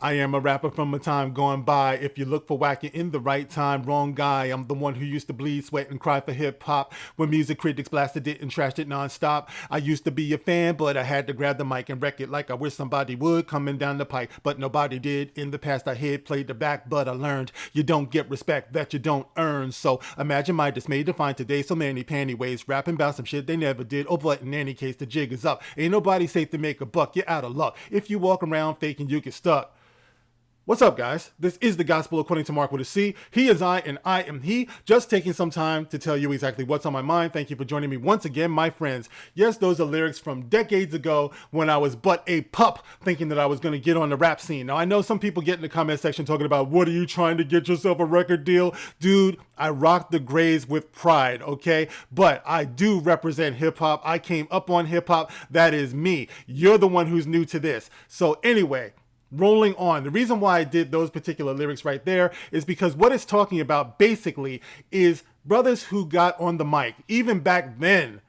I am a rapper from a time gone by. If you look for whack, you're in the right time. Wrong guy. I'm the one who used to bleed, sweat, and cry for hip hop when music critics blasted it and trashed it nonstop. I used to be a fan, but I had to grab the mic and wreck it like I wish somebody would coming down the pipe. But nobody did. In the past, I hid, played the back, but I learned you don't get respect that you don't earn. So imagine my dismay to find today so many panty ways rapping about some shit they never did. Oh, but in any case, the jig is up. Ain't nobody safe to make a buck. You're out of luck. If you walk around faking, you get stuck. What's up, guys? This is the Gospel According to Mark with a C. He is I, and I am he. Just taking some time to tell you exactly what's on my mind. Thank you for joining me once again, my friends. Yes, those are lyrics from decades ago when I was but a pup thinking that I was going to get on the rap scene. Now, I know some people get in the comment section talking about, what are you trying to get yourself a record deal? Dude, I rock the grays with pride, okay? But I do represent hip-hop. I came up on hip-hop. That is me. You're the one who's new to this. So anyway, rolling on. The reason why I did those particular lyrics right there is because what it's talking about basically is brothers who got on the mic, even back then,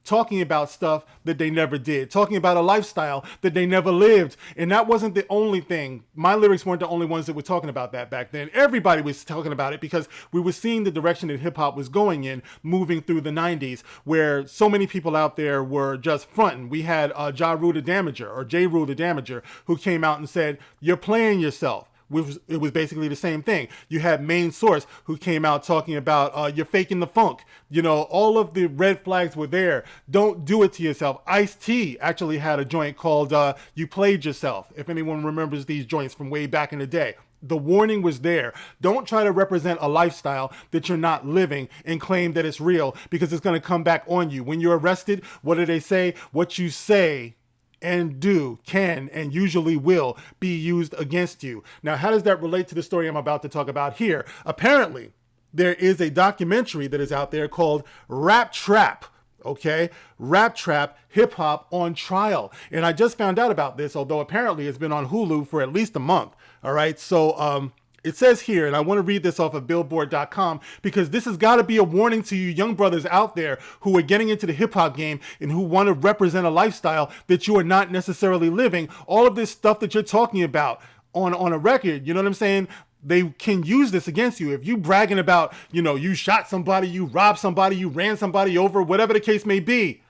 talking about stuff that they never did, talking about a lifestyle that they never lived. And that wasn't the only thing. My lyrics weren't the only ones that were talking about that back then. Everybody was talking about it because we were seeing the direction that hip hop was going in, moving through the 90s, where so many people out there were just fronting. We had Ja Rule the Damager, or J. Rule the Damager, who came out and said, you're playing yourself. It was basically the same thing. You had Main Source, who came out talking about you're faking the funk. You know, all of the red flags were there. Don't do it to yourself. Ice-T actually had a joint called You Played Yourself, if anyone remembers these joints from way back in the day. The warning was there. Don't try to represent a lifestyle that you're not living and claim that it's real, because it's going to come back on you. When you're arrested, what do they say? What you say and do can and usually will be used against you. Now, how does that relate to the story I'm about to talk about here? Apparently, there is a documentary that is out there called Rap Trap. Okay, Rap Trap, Hip Hop on Trial. And I just found out about this, although apparently it's been on Hulu for at least a month. All right, so it says here, and I want to read this off of Billboard.com, because this has got to be a warning to you young brothers out there who are getting into the hip hop game and who want to represent a lifestyle that you are not necessarily living. All of this stuff that you're talking about on a record, you know what I'm saying? They can use this against you. If you bragging about, you know, you shot somebody, you robbed somebody, you ran somebody over, whatever the case may be,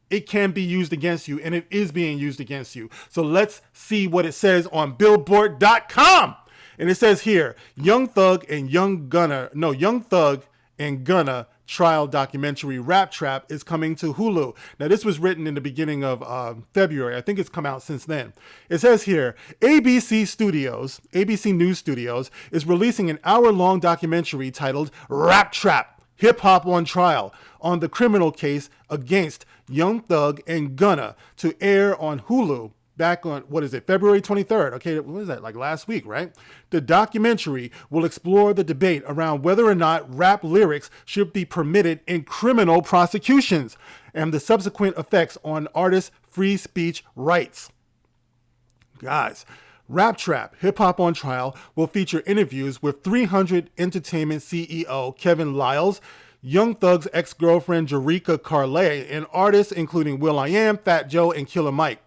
it can be used against you, and it is being used against you. So let's see what it says on Billboard.com. And it says here, Young Thug and Gunna trial documentary Rap Trap is coming to Hulu. Now, this was written in the beginning of February. I think it's come out since then. It says here, ABC News Studios is releasing an hour-long documentary titled Rap Trap, Hip Hop on Trial, on the criminal case against Young Thug and Gunna, to air on Hulu back on, February 23rd. Okay, what was that, like last week, right? The documentary will explore the debate around whether or not rap lyrics should be permitted in criminal prosecutions and the subsequent effects on artists' free speech rights. Guys, Rap Trap, Hip Hop on Trial will feature interviews with 300 Entertainment CEO Kevin Liles, Young Thug's ex-girlfriend Jerrica Carlet, and artists including will.i.am, Fat Joe, and Killer Mike.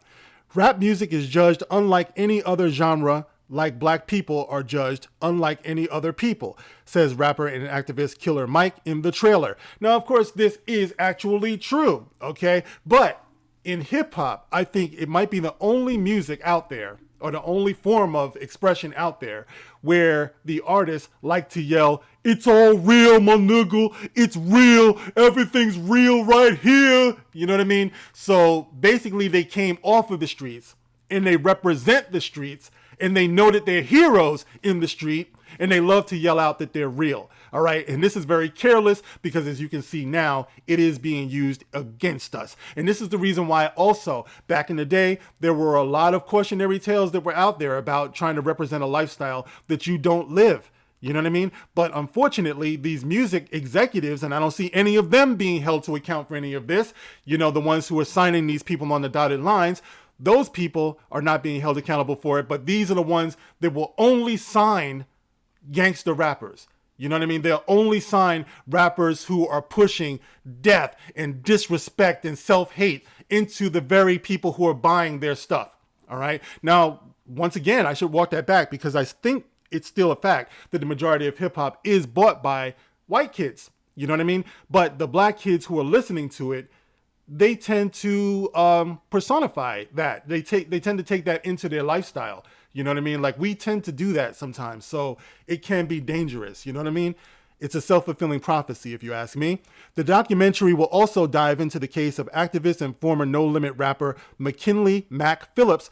Rap music is judged unlike any other genre, like black people are judged unlike any other people, says rapper and activist Killer Mike in the trailer. Now, of course, this is actually true, okay? But in hip hop, I think it might be the only music out there, or the only form of expression out there, where the artists like to yell, "It's all real, my nigga. It's real. Everything's real right here." You know what I mean? So basically they came off of the streets and they represent the streets, and they know that they're heroes in the street, and they love to yell out that they're real. All right. And this is very careless, because as you can see now, it is being used against us. And this is the reason why also back in the day, there were a lot of cautionary tales that were out there about trying to represent a lifestyle that you don't live. You know what I mean? But unfortunately, these music executives, and I don't see any of them being held to account for any of this, you know, the ones who are signing these people on the dotted lines, those people are not being held accountable for it. But these are the ones that will only sign gangster rappers. You know what I mean? They'll only sign rappers who are pushing death and disrespect and self-hate into the very people who are buying their stuff. All right. Now, once again, I should walk that back because I think it's still a fact that the majority of hip hop is bought by white kids. You know what I mean? But the black kids who are listening to it, they tend to personify that. They tend to take that into their lifestyle. You know what I mean? Like, we tend to do that sometimes. So it can be dangerous. You know what I mean? It's a self-fulfilling prophecy, if you ask me. The documentary will also dive into the case of activist and former No Limit rapper McKinley Mac Phillips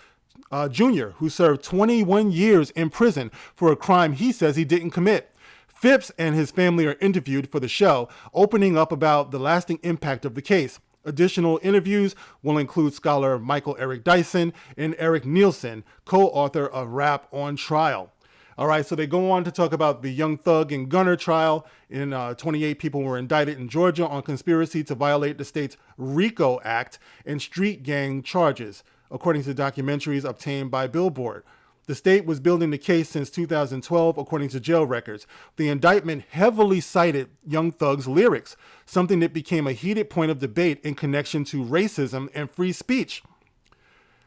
Jr., who served 21 years in prison for a crime he says he didn't commit. Phipps and his family are interviewed for the show, opening up about the lasting impact of the case. Additional interviews will include scholar Michael Eric Dyson and Eric Nielsen, co-author of Rap on Trial. All right, so they go on to talk about the Young Thug and Gunner trial. 28 people were indicted in Georgia on conspiracy to violate the state's RICO Act and street gang charges, according to documentaries obtained by Billboard. The state was building the case since 2012, according to jail records. The indictment heavily cited Young Thug's lyrics, something that became a heated point of debate in connection to racism and free speech.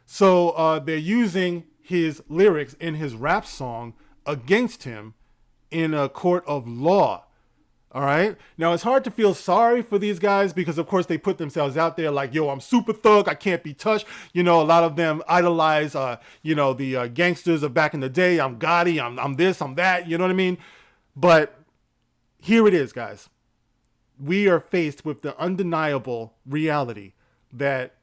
So they're using his lyrics in his rap song against him in a court of law. All right. Now, it's hard to feel sorry for these guys because, of course, they put themselves out there like, yo, I'm super thug. I can't be touched. You know, a lot of them idolize, the gangsters of back in the day. I'm Gotti. I'm this, I'm that. You know what I mean? But here it is, guys. We are faced with the undeniable reality that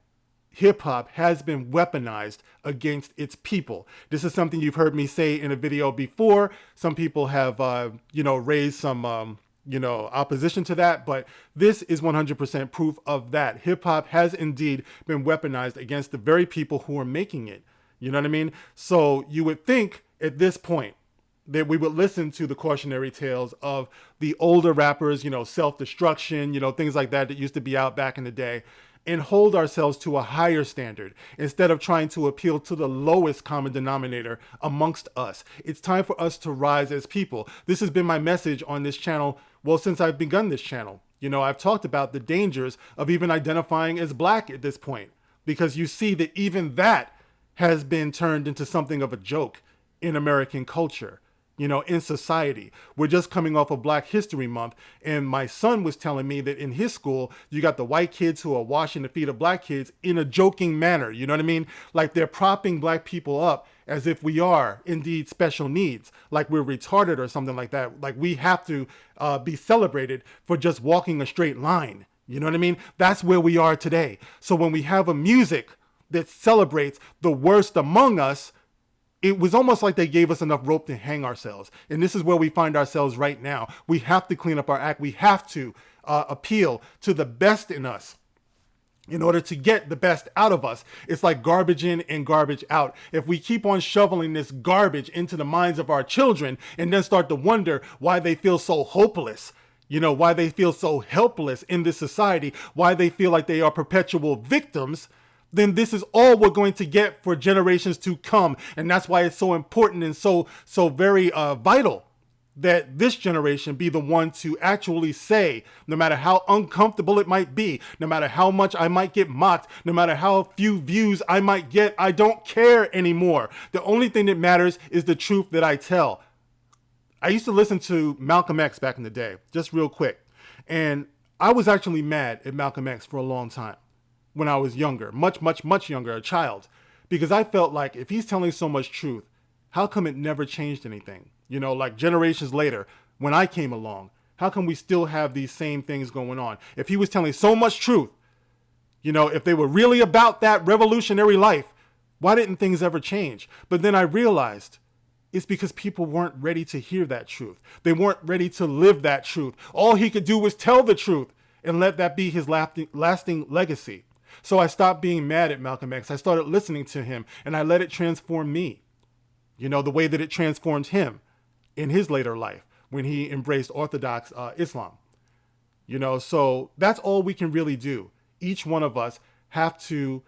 hip hop has been weaponized against its people. This is something you've heard me say in a video before. Some people have, raised some, opposition to that, but this is 100% proof of that. Hip hop has indeed been weaponized against the very people who are making it. You know what I mean? So you would think at this point that we would listen to the cautionary tales of the older rappers, self-destruction, things like that used to be out back in the day, and hold ourselves to a higher standard instead of trying to appeal to the lowest common denominator amongst us. It's time for us to rise as people. This has been my message on this channel, well, since I've begun this channel. I've talked about the dangers of even identifying as black at this point, because you see that even that has been turned into something of a joke in American culture. In society. We're just coming off of Black History Month, and my son was telling me that in his school, you got the white kids who are washing the feet of black kids in a joking manner. You know what I mean? Like, they're propping black people up as if we are indeed special needs, like we're retarded or something like that. Like, we have to be celebrated for just walking a straight line. You know what I mean? That's where we are today. So when we have a music that celebrates the worst among us, it was almost like they gave us enough rope to hang ourselves. And this is where we find ourselves right now. We have to clean up our act. We have to appeal to the best in us in order to get the best out of us. It's like garbage in and garbage out. If we keep on shoveling this garbage into the minds of our children and then start to wonder why they feel so hopeless, why they feel so helpless in this society, why they feel like they are perpetual victims, then this is all we're going to get for generations to come. And that's why it's so important and so very vital that this generation be the one to actually say, no matter how uncomfortable it might be, no matter how much I might get mocked, no matter how few views I might get, I don't care anymore. The only thing that matters is the truth that I tell. I used to listen to Malcolm X back in the day, just real quick. And I was actually mad at Malcolm X for a long time. When I was younger, much younger, a child, because I felt like if he's telling so much truth, how come it never changed anything? Like generations later, when I came along, how come we still have these same things going on? If he was telling so much truth, if they were really about that revolutionary life, why didn't things ever change? But then I realized it's because people weren't ready to hear that truth. They weren't ready to live that truth. All he could do was tell the truth and let that be his lasting legacy. So I stopped being mad at Malcolm X. I started listening to him, and I let it transform me. The way that it transformed him in his later life when he embraced Orthodox Islam. So that's all we can really do. Each one of us have to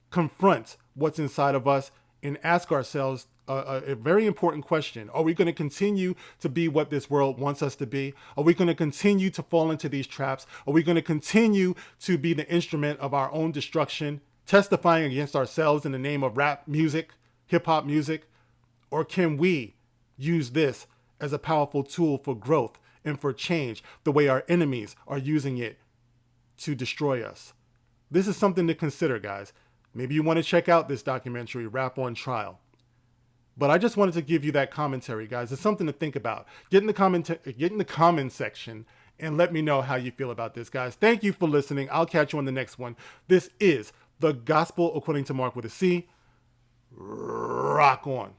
confront what's inside of us and ask ourselves a very important question. Are we going to continue to be what this world wants us to be? Are we going to continue to fall into these traps? Are we going to continue to be the instrument of our own destruction, testifying against ourselves in the name of rap music? hip hop music? Or can we use this as a powerful tool for growth and for change, the way our enemies are using it to destroy us? This is something to consider, guys. Maybe you want to check out this documentary, Rap on Trial. But I just wanted to give you that commentary, guys. It's something to think about. Get in the comment section and let me know how you feel about this, guys. Thank you for listening. I'll catch you on the next one. This is The Gospel According to Mark with a C. Rock on.